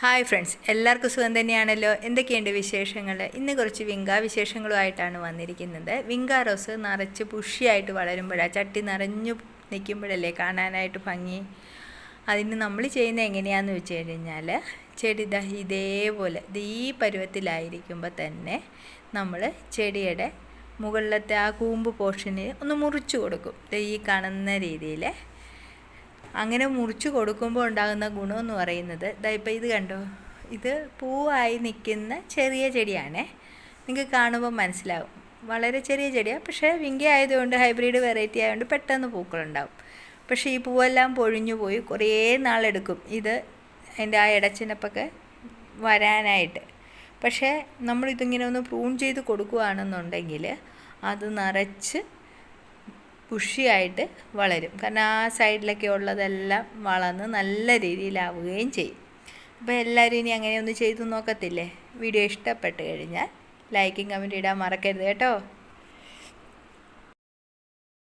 Hi friends, എല്ലാവർക്കും സുഖം തന്നെയാണല്ലോ. എന്തൊക്കെയുണ്ട് വിശേഷങ്ങൾ? ഇന്ന് കുറച്ച് വിങ്ക വിശേഷങ്ങളുമായിട്ടാണ് വന്നിരിക്കുന്നത്. വിങ്ക റോസ് നിറച്ച് പുഷിയായിട്ട് വളരുമ്പോഴാണ്, ചട്ടി നിറഞ്ഞു നിൽക്കുമ്പോഴല്ലേ കാണാനായിട്ട് ഭംഗി. അതിന് നമ്മൾ ചെയ്യുന്നത് എങ്ങനെയാണെന്ന് വെച്ച് കഴിഞ്ഞാൽ, ചെടി ഇതേപോലെ ഈ പരുവത്തിലായിരിക്കുമ്പോൾ തന്നെ നമ്മൾ ചെടിയുടെ മുകളിലത്തെ ആ കൂമ്പ് പോർഷന് ഒന്ന് മുറിച്ച് കൊടുക്കും. ഈ കാണുന്ന രീതിയിൽ അങ്ങനെ മുറിച്ച് കൊടുക്കുമ്പോൾ ഉണ്ടാകുന്ന ഗുണമെന്ന് പറയുന്നത്, ഇപ്പോൾ ഇത് കണ്ടോ, ഇത് പൂവായി നിൽക്കുന്ന ചെറിയ ചെടിയാണേ. നിങ്ങൾക്ക് കാണുമ്പോൾ മനസ്സിലാവും, വളരെ ചെറിയ ചെടിയാണ്. പക്ഷേ വിങ്ക ആയതുകൊണ്ട്, ഹൈബ്രിഡ് വെറൈറ്റി ആയതുകൊണ്ട് പെട്ടെന്ന് പൂക്കളുണ്ടാവും. പക്ഷേ ഈ പൂവെല്ലാം പൊഴിഞ്ഞു പോയി കുറേ നാളെടുക്കും ഇത് അതിൻ്റെ ആ ഇടച്ചിനപ്പൊക്കെ വരാനായിട്ട്. പക്ഷേ നമ്മളിതിങ്ങനെ ഒന്ന് പ്രൂൺ ചെയ്ത് കൊടുക്കുകയാണെന്നുണ്ടെങ്കിൽ അത് നിറച്ച് പുഷിയായിട്ട് വളരും. കാരണം ആ സൈഡിലൊക്കെ ഉള്ളതെല്ലാം വളർന്ന് നല്ല രീതിയിലാവുകയും ചെയ്യും. അപ്പോൾ എല്ലാവരും ഇനി അങ്ങനെ ഒന്ന് ചെയ്തു നോക്കത്തില്ലേ? വീഡിയോ ഇഷ്ടപ്പെട്ട് കഴിഞ്ഞാൽ ലൈക്കും കമൻറ്റും ഇടാൻ മറക്കരുത് കേട്ടോ.